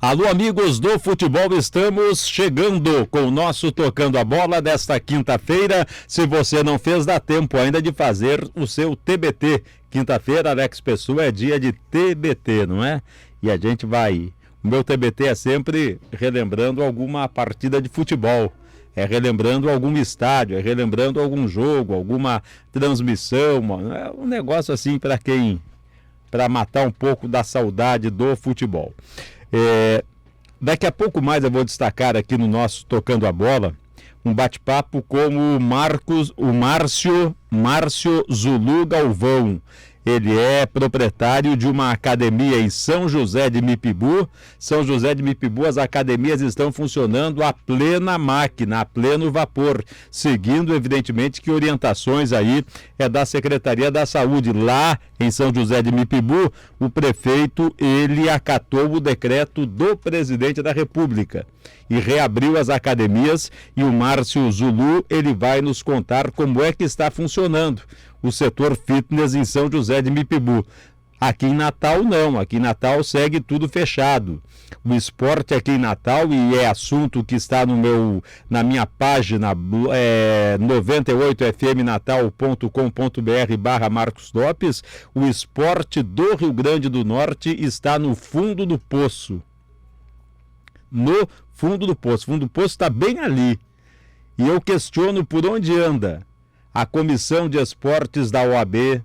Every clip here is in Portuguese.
Alô, amigos do futebol, estamos chegando com o nosso Tocando a Bola desta quinta-feira. Se você não fez, dá tempo ainda de fazer o seu TBT. Quinta-feira, Alex Pessoa, é dia de TBT, não é? E a gente vai... O meu TBT é sempre relembrando alguma partida de futebol. É relembrando algum estádio, é relembrando algum jogo, alguma transmissão. É um negócio assim para matar um pouco da saudade do futebol. Daqui a pouco mais eu vou destacar aqui no nosso Tocando a Bola um bate-papo com o Márcio Zulu Galvão. Ele é proprietário de uma academia em São José de Mipibu. São José de Mipibu, as academias estão funcionando a plena máquina, a pleno vapor, seguindo, evidentemente, que orientações aí da Secretaria da Saúde. Lá em São José de Mipibu, o prefeito, ele acatou o decreto do presidente da República e reabriu as academias, e o Márcio Zulu, ele vai nos contar como é que está funcionando o setor fitness em São José de Mipibu. Aqui em Natal não, aqui em Natal segue tudo fechado. O esporte aqui em Natal, e é assunto que está na minha página 98fmnatal.com.br/Marcos Lopes, o esporte do Rio Grande do Norte está no fundo do poço. No fundo do poço. O fundo do poço está bem ali. E eu questiono por onde anda a Comissão de Esportes da OAB,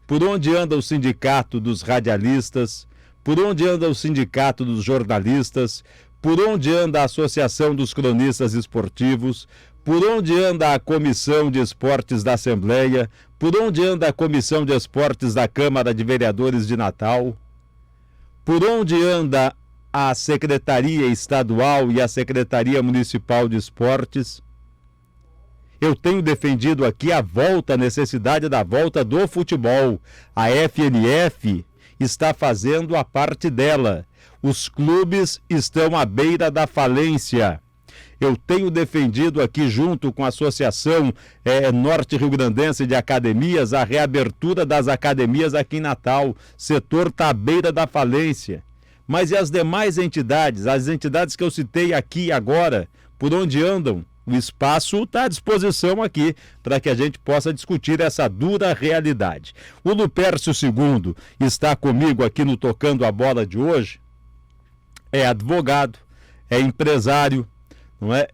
por onde anda o Sindicato dos Radialistas, por onde anda o Sindicato dos Jornalistas, por onde anda a Associação dos Cronistas Esportivos, por onde anda a Comissão de Esportes da Assembleia, por onde anda a Comissão de Esportes da Câmara de Vereadores de Natal, por onde anda a Secretaria Estadual e a Secretaria Municipal de Esportes. Eu tenho defendido aqui a necessidade da volta do futebol. A FNF está fazendo a parte dela. Os clubes estão à beira da falência. Eu tenho defendido aqui, junto com a Associação Norte Rio Grandense de Academias, a reabertura das academias aqui em Natal. O setor está à beira da falência. Mas e as demais entidades, as entidades que eu citei aqui agora, por onde andam? O espaço está à disposição aqui para que a gente possa discutir essa dura realidade. O Lupércio II está comigo aqui no Tocando a Bola de hoje. É advogado, é empresário, não é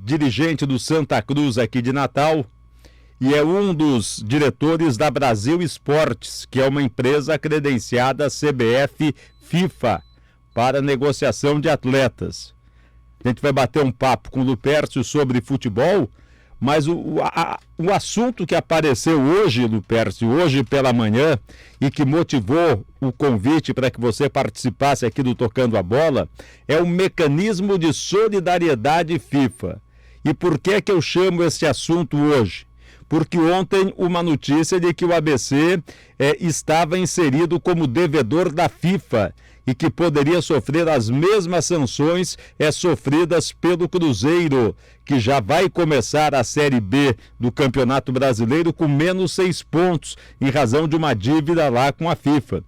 dirigente do Santa Cruz aqui de Natal e é um dos diretores da Brasil Esportes, que é uma empresa credenciada CBF FIFA para negociação de atletas. A gente vai bater um papo com o Lupércio sobre futebol, mas o assunto que apareceu hoje, Lupércio, hoje pela manhã, e que motivou o convite para que você participasse aqui do Tocando a Bola, é o mecanismo de solidariedade FIFA. E por que eu chamo esse assunto hoje? Porque ontem uma notícia de que o ABC estava inserido como devedor da FIFA e que poderia sofrer as mesmas sanções sofridas pelo Cruzeiro, que já vai começar a Série B do Campeonato Brasileiro com menos 6 pontos, em razão de uma dívida lá com a FIFA.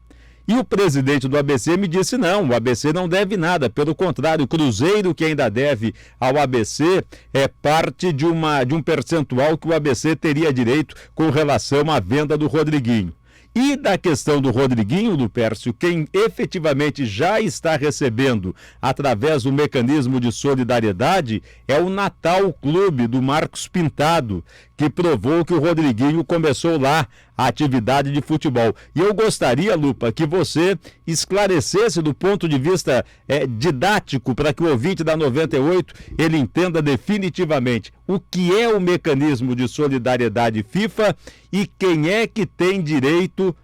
E o presidente do ABC me disse não, o ABC não deve nada, pelo contrário, o Cruzeiro que ainda deve ao ABC é parte de um percentual que o ABC teria direito com relação à venda do Rodriguinho. E da questão do Rodriguinho, Lupércio, quem efetivamente já está recebendo através do mecanismo de solidariedade é o Natal Clube do Marcos Pintado, que provou que o Rodriguinho começou lá a atividade de futebol. E eu gostaria, Lupa, que você esclarecesse do ponto de vista didático, para que o ouvinte da 98 ele entenda definitivamente o que é o mecanismo de solidariedade FIFA e quem é que tem direito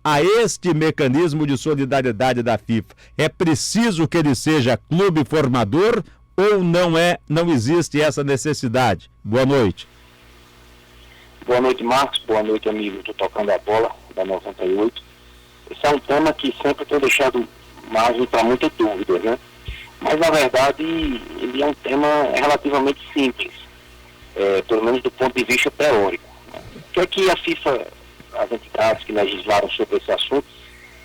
a este mecanismo de solidariedade da FIFA. É preciso que ele seja clube formador ou não existe essa necessidade? Boa noite. Boa noite, Marcos. Boa noite, amigo do Tocando a Bola, da 98. Esse é um tema que sempre tem deixado margem para muita dúvida, né? Mas, na verdade, ele é um tema relativamente simples, pelo menos do ponto de vista teórico. O que é que a FIFA, as entidades que legislaram sobre esse assunto,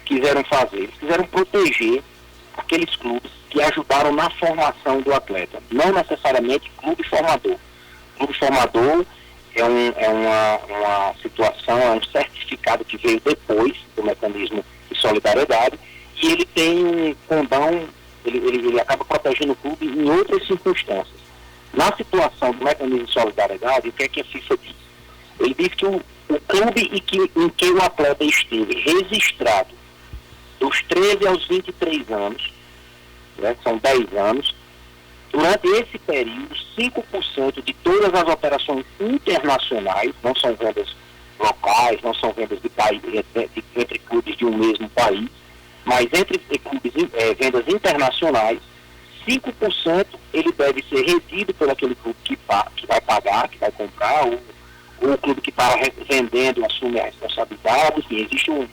quiseram fazer? Eles quiseram proteger aqueles clubes que ajudaram na formação do atleta, não necessariamente clube formador. Clube formador é uma situação, é um certificado que veio depois do mecanismo de solidariedade, e ele tem um condão, ele acaba protegendo o clube em outras circunstâncias. Na situação do mecanismo de solidariedade, o que é que a FIFA diz? Ele diz que o clube em que o atleta esteve registrado dos 13 aos 23 anos, né, são 10 anos, durante esse período, 5% de todas as operações internacionais, não são vendas locais, não são vendas entre clubes de um mesmo país, mas entre clubes, vendas internacionais, 5% ele deve ser retido por aquele clube que vai pagar, que vai comprar, ou o clube que está vendendo assume a responsabilidade. Enfim, existe um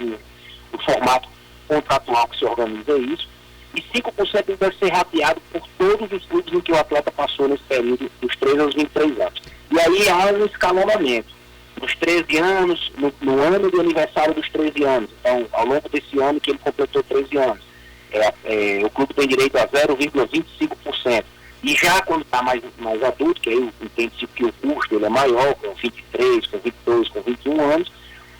formato contratual que se organiza isso, e 5% ele deve ser rateado por todos os clubes em que o atleta passou nesse período dos 13 aos 23 anos. E aí há um escalonamento. Nos 13 anos, no ano do aniversário dos 13 anos, então ao longo desse ano que ele completou 13 anos, o clube tem direito a 0,25%. E já quando está mais adulto, que aí entende-se que o custo ele é maior, com 23, com 22, com 21 anos,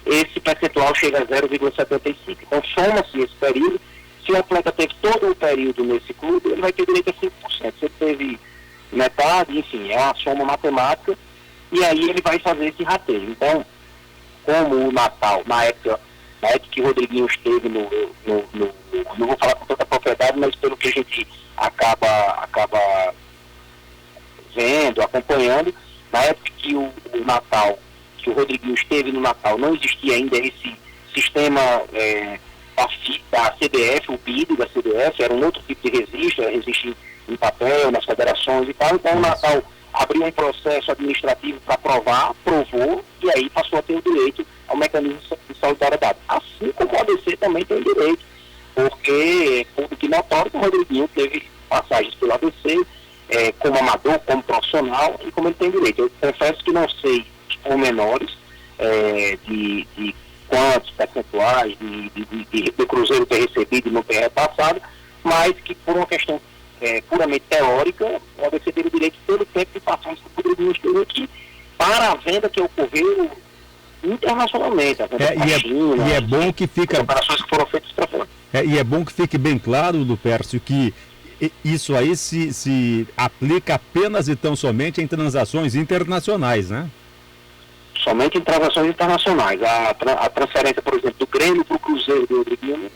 esse percentual chega a 0,75%. Então soma-se esse período. Se o atleta teve todo o período nesse clube, ele vai ter direito a 5%. Se ele teve metade, enfim, é uma soma matemática, e aí ele vai fazer esse rateio. Então, como o Natal, na época que o Rodriguinho esteve não vou falar com tanta propriedade, mas pelo que a gente acaba vendo, acompanhando, na época que o Natal, que o Rodriguinho esteve no Natal, não existia ainda esse sistema da CBF, o BID da CBF, era um outro tipo de registro, existe em papel, nas federações e tal. Então o Natal abriu um processo administrativo para aprovar, aprovou, e aí passou a ter o direito ao mecanismo de solidariedade. Assim como o ABC também tem direito, porque é público e notório que o Rodriguinho teve passagens pelo ABC, como amador, como profissional, e como ele tem direito. Eu confesso que não sei os pormenores de quantos percentuais do Cruzeiro ter recebido e não ter repassado, mas que por uma questão puramente teórica, o ABC teve o direito pelo tempo de passagens que o Rodriguinho esteve aqui para a venda que ocorreu internacionalmente, a venda para a China, e é bom que fica... operações que foram feitas para fora. E é bom que fique bem claro, Lupercio, que isso aí se aplica apenas e tão somente em transações internacionais, né? Somente em transações internacionais. A transferência, por exemplo, do Grêmio para o Cruzeiro do Rodriguinho,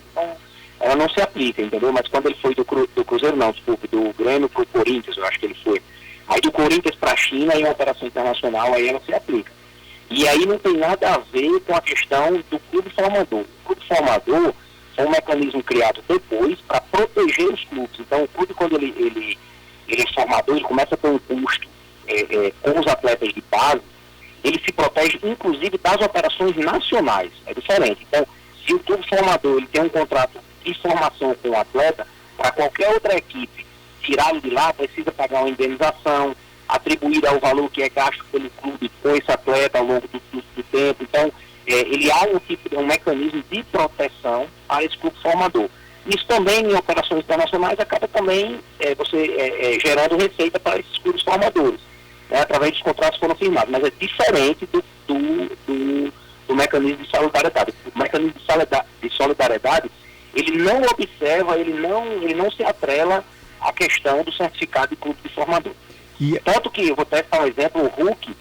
ela não se aplica, entendeu? Mas quando ele foi do Cruzeiro, não, desculpe, do Grêmio para o Corinthians, eu acho que ele foi. Aí do Corinthians para a China, em uma operação internacional, aí ela se aplica. E aí não tem nada a ver com a questão do clube formador. O clube formador é um mecanismo criado depois para proteger os clubes. Então o clube, quando ele é formador, ele começa a ter um custo com os atletas de base, ele se protege inclusive das operações nacionais. É diferente. Então, se o clube formador ele tem um contrato de formação com o atleta, para qualquer outra equipe tirá-lo de lá, precisa pagar uma indenização atribuída ao valor que é gasto pelo clube com esse atleta ao longo do tempo. Então, ele há um mecanismo de proteção para esse clube formador. Isso também, em operações internacionais, acaba também gerando receita para esses clubes formadores, né, através dos contratos que foram firmados. Mas é diferente do mecanismo de solidariedade. O mecanismo de solidariedade, ele não observa, ele não se atrela à questão do certificado de clube de formador. Tanto que, eu vou até dar um exemplo, o Hulk,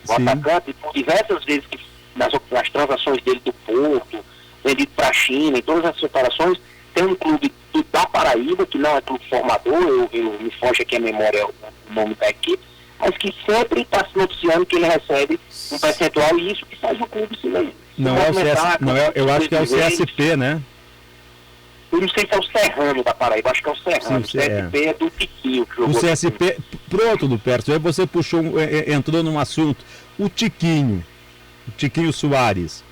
o atacante, por diversas vezes que nas transações dele do Porto, vendido para a China, em todas as operações, tem um clube da Paraíba, que não é clube formador, me foge aqui a memória o nome da equipe, mas que sempre está se noticiando que ele recebe um percentual, e isso que faz o clube se eu acho que é o CSP, né? Eu não sei se é o Serrano da Paraíba, acho que é o Serrano. Sim, o CSP é do Tiquinho. Que o CSP, pronto, Lupercio, aí você entrou num assunto. O Tiquinho Soares,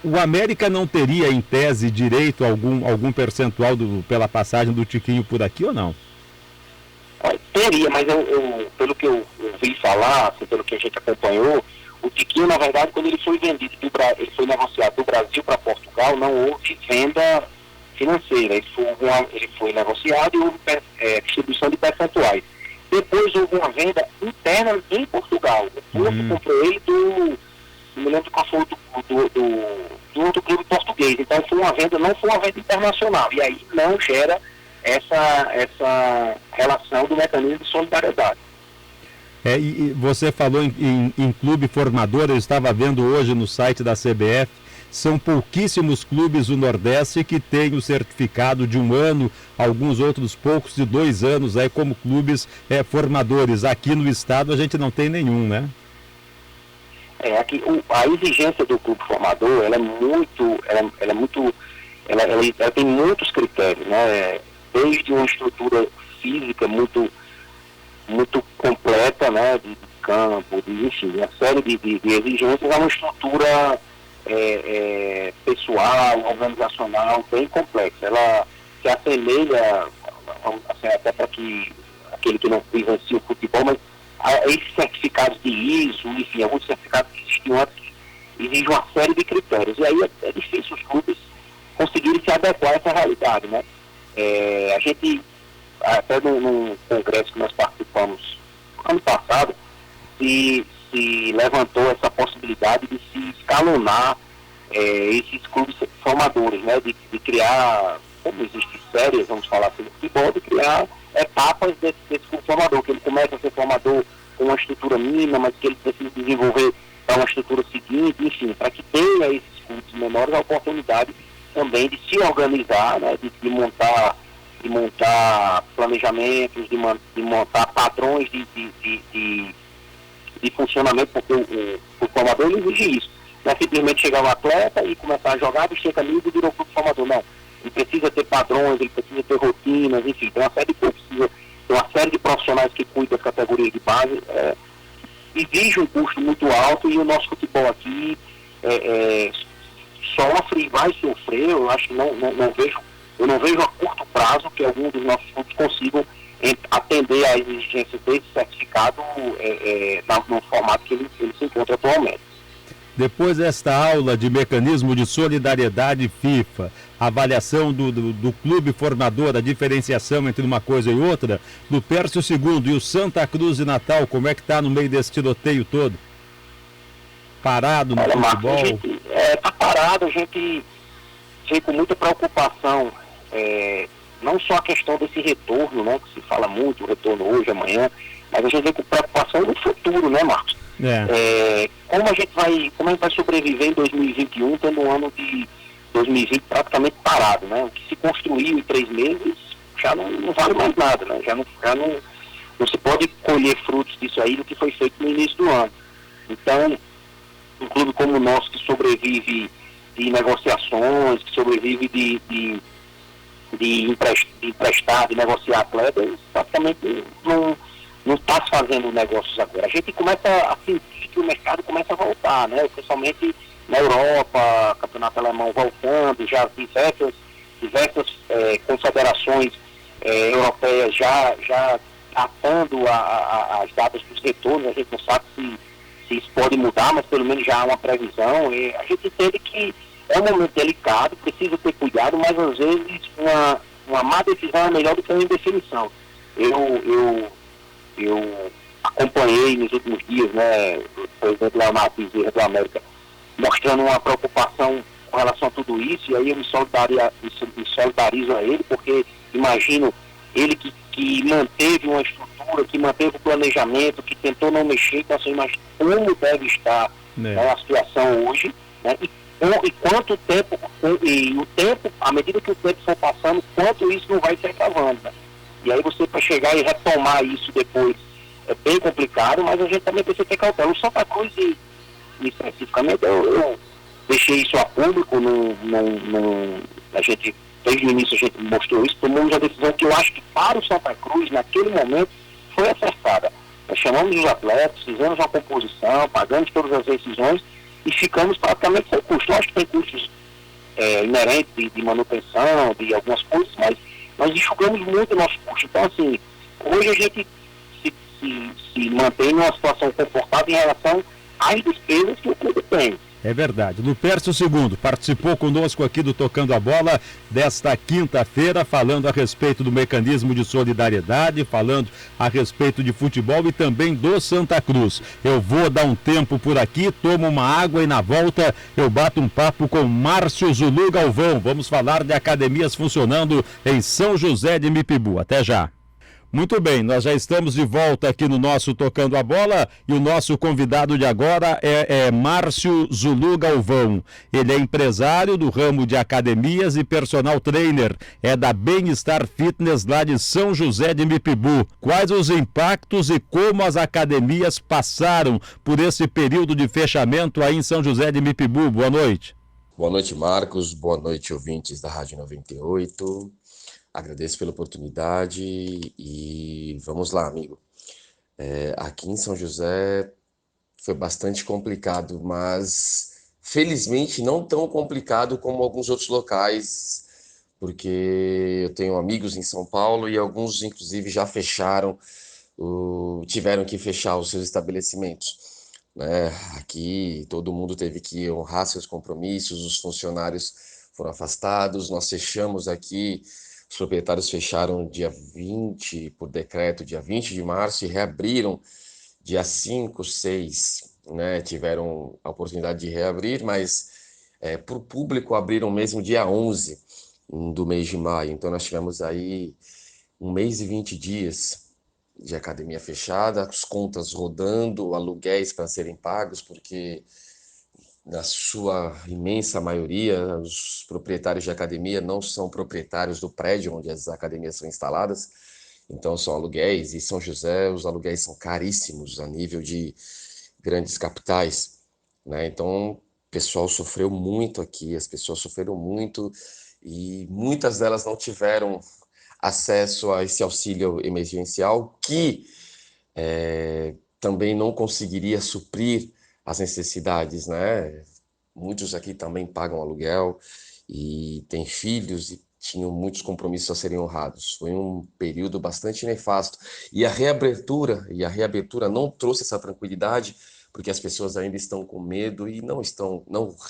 o América não teria, em tese, direito a algum percentual pela passagem do Tiquinho por aqui ou não? Teria, mas pelo que eu ouvi falar, assim, pelo que a gente acompanhou, o Tiquinho, na verdade, quando ele foi vendido, ele foi negociado do Brasil para Portugal, não houve venda financeira. Ele foi negociado e houve distribuição de percentuais. Depois houve uma venda interna em Portugal. O Porto comprou ele não me lembro qual foi do outro clube português. Então não foi uma venda internacional. E aí não gera essa relação do mecanismo de solidariedade. E você falou em clube formador, eu estava vendo hoje no site da CBF, são pouquíssimos clubes do Nordeste que têm o certificado de 1 ano, alguns outros poucos de 2 anos aí como clubes formadores. Aqui no estado a gente não tem nenhum, né? Aqui, a exigência do clube formador, ela tem muitos critérios, né? Desde uma estrutura física muito completa, né? De campo, enfim, uma série de exigências, é uma estrutura pessoal, organizacional, bem complexa. Ela se assemelha, assim, até para que aquele que não vivencia o futebol, mas esses certificados de ISO, enfim, alguns certificados que existiam antes, exigem uma série de critérios. E aí é difícil os clubes conseguirem se adequar a essa realidade, né? A gente, até num congresso que nós participamos ano passado, se levantou essa possibilidade de se escalonar esses clubes formadores, né? De criar, como existem séries, vamos falar assim, no futebol, de criar etapas desse clube formador, que ele começa a ser formador com uma estrutura mínima, mas que ele precisa desenvolver para uma estrutura seguinte, enfim, para que tenha esses clubes menores a oportunidade também de se organizar, né? de montar planejamentos, de montar padrões de funcionamento, porque o formador ele exige isso. Não é simplesmente chegar um atleta e começar a jogar, vestir a camisa e virou clube formador, não. Ele precisa ter padrões, ele precisa ter rotinas, enfim, tem uma série de profissionais que cuidam das categorias de base. Exige um custo muito alto e o nosso futebol aqui sofre e vai sofrer. Eu acho que eu não vejo a curto prazo que algum dos nossos clubes consigam atender às exigências desse certificado no formato que ele se encontra atualmente. Depois desta aula de mecanismo de solidariedade FIFA, avaliação do clube formador, a diferenciação entre uma coisa e outra, do Pércio II e o Santa Cruz de Natal, como é que está no meio desse tiroteio todo? Parado no futebol? Está parado, a gente vê com muita preocupação, não só a questão desse retorno, né, que se fala muito, o retorno hoje, amanhã, mas a gente vê com preocupação no futuro, né, Marcos? Como a gente vai sobreviver em 2021, tendo um ano de 2020 praticamente parado, né? O que se construiu em 3 meses já não vale mais nada, né? Já não se pode colher frutos disso aí do que foi feito no início do ano. Então, um clube como o nosso, que sobrevive de negociações, que sobrevive de emprestar, de negociar atletas, praticamente não está se fazendo negócios agora. A gente começa a sentir que o mercado começa a voltar, né? Principalmente na Europa, campeonato alemão voltando, já diversas confederações europeias já atando as datas dos retornos. A gente não sabe se isso pode mudar, mas pelo menos já há uma previsão. E a gente entende que é um momento delicado, precisa ter cuidado, mas às vezes uma má decisão é melhor do que uma indefinição. Eu acompanhei nos últimos dias, né, o presidente Leonardo Bezerra do América, mostrando uma preocupação com relação a tudo isso, e aí eu me solidarizo a ele, porque imagino ele que manteve uma estrutura, que manteve o planejamento, que tentou não mexer, então assim, imagina como deve estar a situação hoje, né, e quanto tempo, à medida que o tempo for passando, quanto isso não vai se agravando, né? E aí você, para chegar e retomar isso depois, é bem complicado, mas a gente também precisa ter cautela. O Santa Cruz, especificamente, eu deixei isso a público, a gente, desde o início a gente mostrou isso, tomamos a decisão que eu acho que para o Santa Cruz, naquele momento, foi acertada. Nós chamamos os atletas, fizemos uma composição, pagamos todas as decisões e ficamos praticamente sem custo. Lógico que tem custos inerentes de manutenção, de algumas coisas, mas nós enxugamos muito o nosso custo. Então, assim, hoje a gente se mantém numa situação confortável em relação às despesas que o clube tem. É verdade. Lupercio II participou conosco aqui do Tocando a Bola desta quinta-feira, falando a respeito do mecanismo de solidariedade, falando a respeito de futebol e também do Santa Cruz. Eu vou dar um tempo por aqui, tomo uma água e na volta eu bato um papo com Márcio Zulu Galvão. Vamos falar de academias funcionando em São José de Mipibu. Até já. Muito bem, nós já estamos de volta aqui no nosso Tocando a Bola e o nosso convidado de agora é Márcio Zulu Galvão. Ele é empresário do ramo de academias e personal trainer. É da Bem-Estar Fitness lá de São José de Mipibu. Quais os impactos e como as academias passaram por esse período de fechamento aí em São José de Mipibu? Boa noite. Boa noite, Marcos. Boa noite, ouvintes da Rádio 98. Agradeço pela oportunidade e vamos lá, amigo. Aqui em São José foi bastante complicado, mas felizmente não tão complicado como alguns outros locais, porque eu tenho amigos em São Paulo e alguns, inclusive, já fecharam, tiveram que fechar os seus estabelecimentos, né? Aqui todo mundo teve que honrar seus compromissos, os funcionários foram afastados, nós fechamos aqui. Os proprietários fecharam dia 20, por decreto, dia 20 de março, e reabriram dia 5, 6, né? Tiveram a oportunidade de reabrir, mas para o público abriram mesmo dia 11 do mês de maio. Então nós tivemos aí 1 mês e 20 dias de academia fechada, as contas rodando, aluguéis para serem pagos, porque na sua imensa maioria, os proprietários de academia não são proprietários do prédio onde as academias são instaladas, então são aluguéis, e São José os aluguéis são caríssimos a nível de grandes capitais, né? Então o pessoal sofreu muito aqui, as pessoas sofreram muito, e muitas delas não tiveram acesso a esse auxílio emergencial, que também não conseguiria suprir as necessidades, né? Muitos aqui também pagam aluguel e têm filhos e tinham muitos compromissos a serem honrados. Foi um período bastante nefasto. E a reabertura não trouxe essa tranquilidade, porque as pessoas ainda estão com medo e não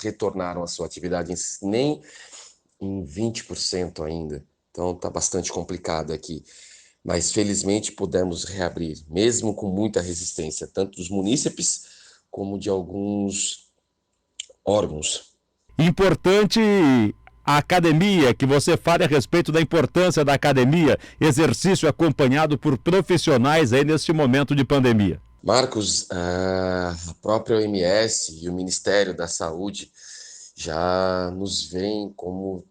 retornaram à sua atividade nem em 20% ainda. Então está bastante complicado aqui. Mas felizmente pudemos reabrir, mesmo com muita resistência, tanto dos munícipes como de alguns órgãos. Importante a academia, que você fale a respeito da importância da academia, exercício acompanhado por profissionais aí neste momento de pandemia. Marcos, a própria OMS e o Ministério da Saúde já nos veem como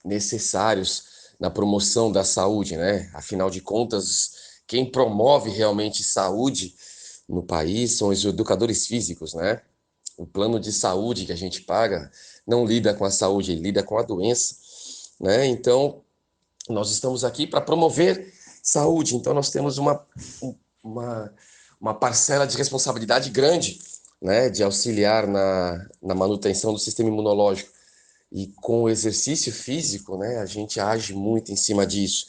necessários na promoção da saúde, né? Afinal de contas, quem promove realmente saúde no país são os educadores físicos, né? O plano de saúde que a gente paga não lida com a saúde, ele lida com a doença, né? Então, nós estamos aqui para promover saúde. Então, nós temos uma parcela de responsabilidade grande, né? De auxiliar na manutenção do sistema imunológico. E com o exercício físico, né? A gente age muito em cima disso,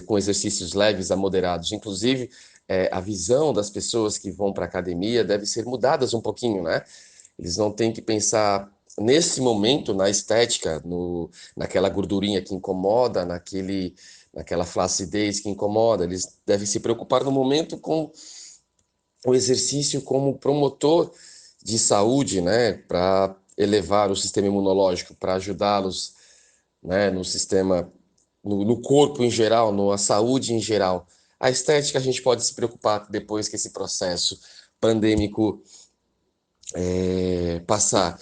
com exercícios leves a moderados. Inclusive, a visão das pessoas que vão para a academia deve ser mudadas um pouquinho, né? Eles não têm que pensar nesse momento na estética, naquela gordurinha que incomoda, naquela flacidez que incomoda. Eles devem se preocupar no momento com o exercício como promotor de saúde, né? Para elevar o sistema imunológico, para ajudá-los, né? No sistema, no corpo em geral, na saúde em geral. A estética a gente pode se preocupar depois que esse processo pandêmico passar.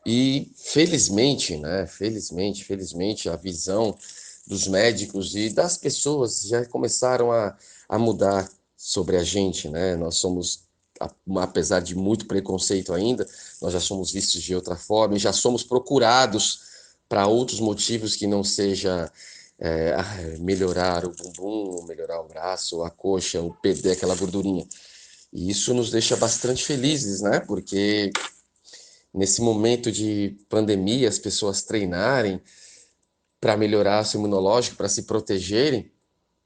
E felizmente, né? Felizmente, a visão dos médicos e das pessoas já começaram a mudar sobre a gente, né? Nós somos, apesar de muito preconceito ainda, nós já somos vistos de outra forma e já somos procurados para outros motivos que não seja melhorar o bumbum, melhorar o braço, a coxa, o PD, aquela gordurinha. E isso nos deixa bastante felizes, né? Porque nesse momento de pandemia, as pessoas treinarem para melhorar seu imunológico, para se protegerem,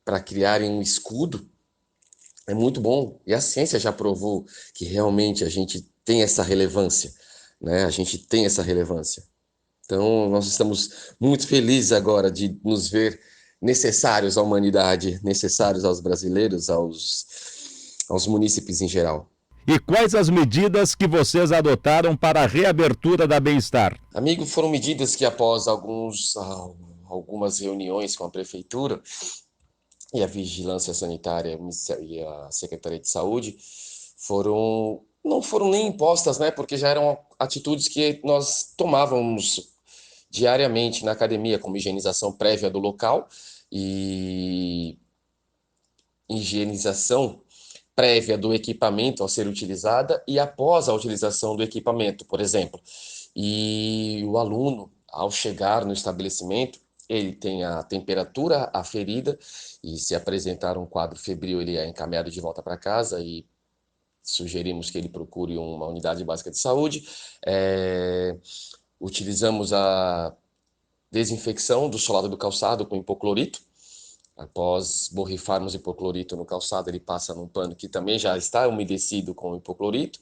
para criarem um escudo, é muito bom. E a ciência já provou que realmente a gente tem essa relevância, né? A gente tem essa relevância. Então, nós estamos muito felizes agora de nos ver necessários à humanidade, necessários aos brasileiros, aos munícipes em geral. E quais as medidas que vocês adotaram para a reabertura da Bem-Estar? Amigo, foram medidas que após algumas reuniões com a prefeitura e a Vigilância Sanitária e a Secretaria de Saúde não foram nem impostas, né? Porque já eram atitudes que nós tomávamos diariamente na academia, como higienização prévia do local e higienização prévia do equipamento ao ser utilizada e após a utilização do equipamento, por exemplo. E o aluno, ao chegar no estabelecimento, ele tem a temperatura aferida e se apresentar um quadro febril, ele é encaminhado de volta para casa e sugerimos que ele procure uma unidade básica de saúde. Utilizamos a desinfecção do solado do calçado com hipoclorito. Após borrifarmos hipoclorito no calçado, ele passa num pano que também já está umedecido com hipoclorito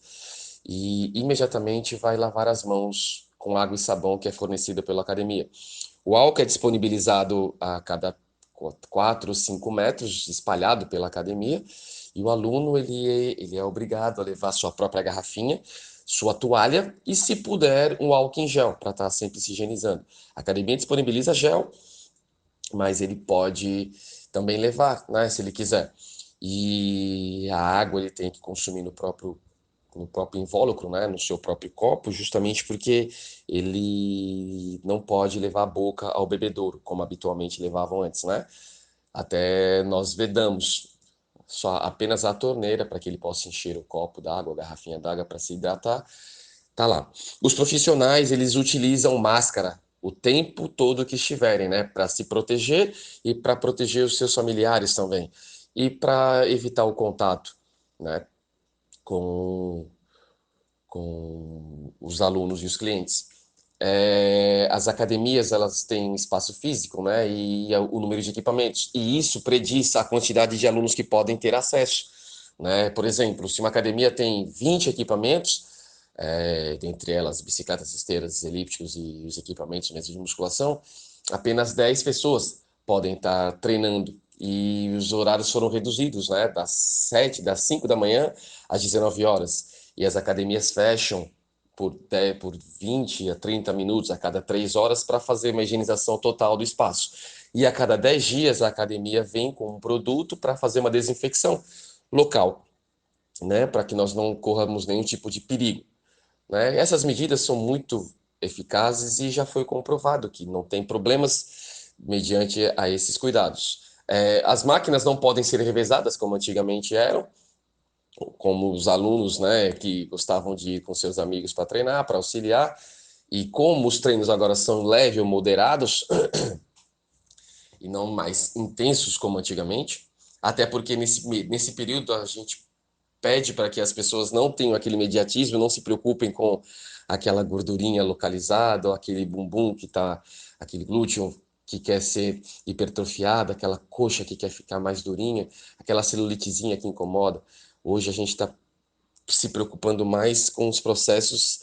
e imediatamente vai lavar as mãos com água e sabão que é fornecida pela academia. O álcool é disponibilizado a cada 4 ou 5 metros, espalhado pela academia, e o aluno ele é obrigado a levar sua própria garrafinha, sua toalha e, se puder, um álcool em gel, para estar sempre se higienizando. A academia disponibiliza gel, mas ele pode também levar, né, se ele quiser. E a água ele tem que consumir no próprio invólucro, né, no seu próprio copo, justamente porque ele não pode levar a boca ao bebedouro, como habitualmente levavam antes, né? Até nós vedamos só apenas a torneira para que ele possa encher o copo d'água, a garrafinha d'água para se hidratar. Tá lá. Os profissionais, eles utilizam máscara o tempo todo que estiverem, né, para se proteger e para proteger os seus familiares também. E para evitar o contato, né, com os alunos e os clientes. As academias, elas têm espaço físico, né, e o número de equipamentos, e isso prediz a quantidade de alunos que podem ter acesso, né? Por exemplo, se uma academia tem 20 equipamentos, dentre elas bicicletas, esteiras, elípticos e os equipamentos mesmo de musculação, apenas 10 pessoas podem estar treinando, e os horários foram reduzidos, né, das 5 da manhã às 19 horas, e as academias fecham por 20 a 30 minutos a cada 3 horas para fazer uma higienização total do espaço. E a cada 10 dias a academia vem com um produto para fazer uma desinfecção local, né, para que nós não corramos nenhum tipo de perigo, né? Essas medidas são muito eficazes e já foi comprovado que não tem problemas mediante a esses cuidados. As máquinas não podem ser revezadas como antigamente eram, como os alunos, né, que gostavam de ir com seus amigos para treinar, para auxiliar, e como os treinos agora são leves ou moderados e não mais intensos como antigamente, até porque nesse período a gente pede para que as pessoas não tenham aquele imediatismo, não se preocupem com aquela gordurinha localizada, ou aquele bumbum que tá, aquele glúteo que quer ser hipertrofiado, aquela coxa que quer ficar mais durinha, aquela celulitezinha que incomoda. Hoje a gente está se preocupando mais com os processos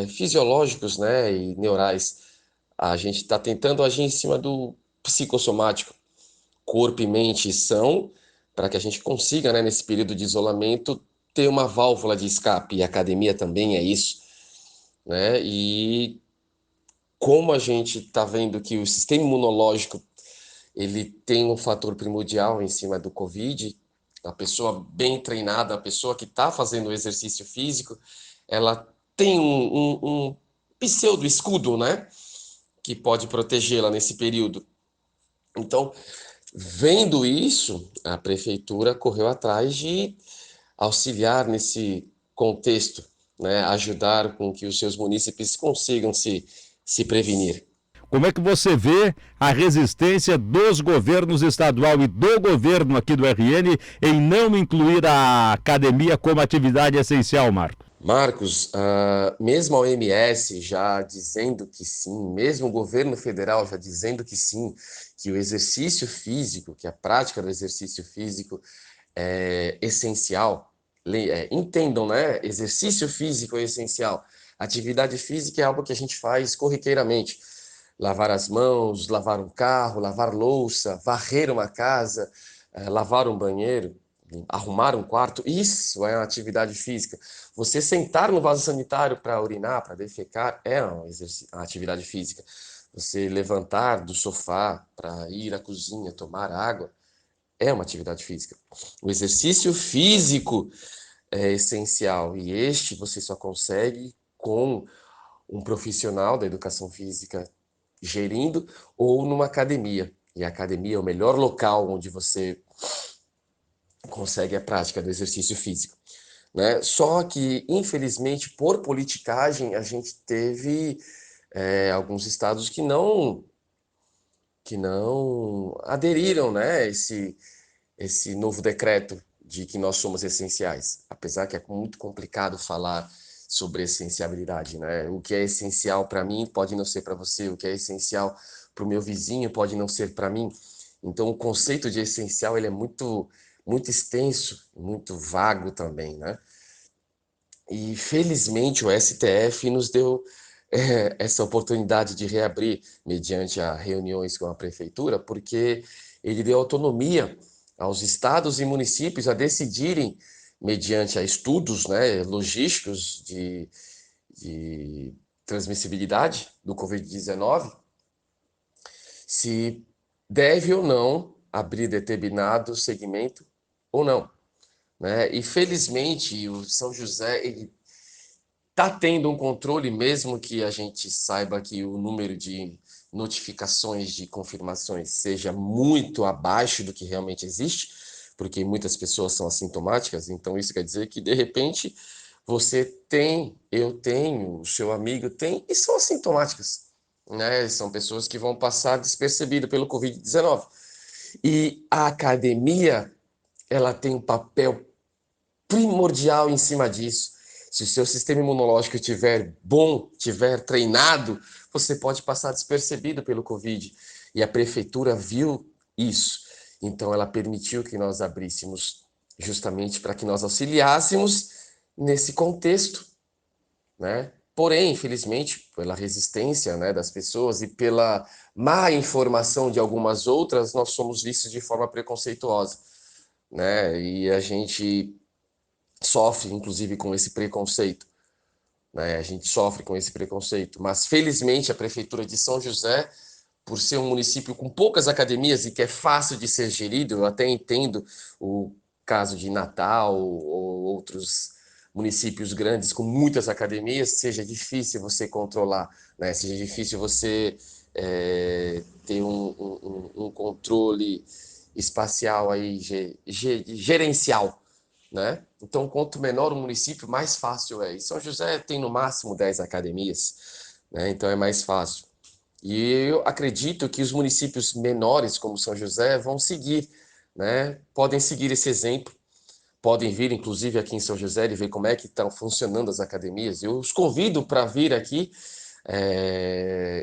fisiológicos, né, e neurais. A gente está tentando agir em cima do psicossomático. Corpo e mente são, para que a gente consiga, né, nesse período de isolamento, ter uma válvula de escape. E a academia também é isso, né? E como a gente está vendo que o sistema imunológico ele tem um fator primordial em cima do Covid, a pessoa bem treinada, a pessoa que está fazendo o exercício físico, ela tem um pseudo-escudo, né, que pode protegê-la nesse período. Então, vendo isso, a prefeitura correu atrás de auxiliar nesse contexto, né, ajudar com que os seus munícipes consigam se prevenir. Como é que você vê a resistência dos governos estadual e do governo aqui do RN em não incluir a academia como atividade essencial, Marco? Marcos, mesmo a OMS já dizendo que sim, mesmo o governo federal já dizendo que sim, que o exercício físico, que a prática do exercício físico é essencial. Entendam, né? Exercício físico é essencial. Atividade física é algo que a gente faz corriqueiramente. Lavar as mãos, lavar um carro, lavar louça, varrer uma casa, lavar um banheiro, arrumar um quarto, isso é uma atividade física. Você sentar no vaso sanitário para urinar, para defecar, é uma atividade física. Você levantar do sofá para ir à cozinha, tomar água, é uma atividade física. O exercício físico é essencial e este você só consegue com um profissional da educação física gerindo ou numa academia. E a academia é o melhor local onde você consegue a prática do exercício físico, né? Só que, infelizmente, por politicagem, a gente teve alguns estados que não aderiram, né, esse novo decreto de que nós somos essenciais. Apesar que é muito complicado falar sobre essencialidade, né? O que é essencial para mim pode não ser para você, o que é essencial para o meu vizinho pode não ser para mim. Então, o conceito de essencial ele é muito extenso, muito vago também, né? E felizmente o STF nos deu essa oportunidade de reabrir mediante a reuniões com a prefeitura, porque ele deu autonomia aos estados e municípios a decidirem, mediante a estudos, né, logísticos de transmissibilidade do Covid-19, se deve ou não abrir determinado segmento ou não, né? E felizmente o São José ele está tendo um controle, mesmo que a gente saiba que o número de notificações de confirmações seja muito abaixo do que realmente existe, porque muitas pessoas são assintomáticas, então isso quer dizer que, de repente, você tem, eu tenho, o seu amigo tem, e são assintomáticas, né? São pessoas que vão passar despercebido pelo Covid-19. E a academia, ela tem um papel primordial em cima disso. Se o seu sistema imunológico estiver bom, estiver treinado, você pode passar despercebido pelo Covid. E a prefeitura viu isso. Então, ela permitiu que nós abríssemos justamente para que nós auxiliássemos nesse contexto, né? Porém, infelizmente, pela resistência, né, das pessoas e pela má informação de algumas outras, nós somos vistos de forma preconceituosa, né? E a gente sofre, inclusive, com esse preconceito, né? A gente sofre com esse preconceito. Mas, felizmente, a Prefeitura de São José, por ser um município com poucas academias e que é fácil de ser gerido, eu até entendo o caso de Natal ou outros municípios grandes com muitas academias, seja difícil você controlar, né? Seja difícil você ter um controle espacial aí, gerencial, né? Então, quanto menor o município, mais fácil é. E São José tem no máximo 10 academias, né? Então é mais fácil. E eu acredito que os municípios menores, como São José, vão seguir, né? Podem seguir esse exemplo. Podem vir, inclusive, aqui em São José e ver como é que estão funcionando as academias. Eu os convido para vir aqui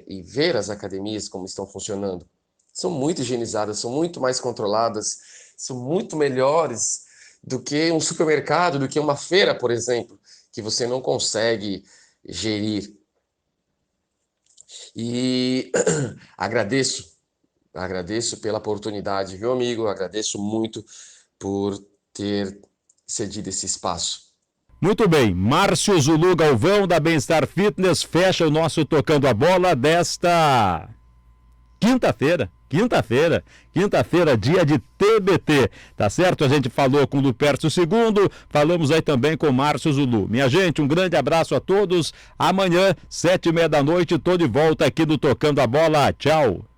e ver as academias como estão funcionando. São muito higienizadas, são muito mais controladas, são muito melhores do que um supermercado, do que uma feira, por exemplo, que você não consegue gerir. E agradeço pela oportunidade, viu, amigo? Agradeço muito por ter cedido esse espaço. Muito bem, Márcio Zulu Galvão da Bem-Estar Fitness fecha o nosso Tocando a Bola desta quinta-feira, dia de TBT, tá certo? A gente falou com o Lupercio II, falamos aí também com o Márcio Zulu. Minha gente, um grande abraço a todos. Amanhã, 19h30, tô de volta aqui no Tocando a Bola. Tchau.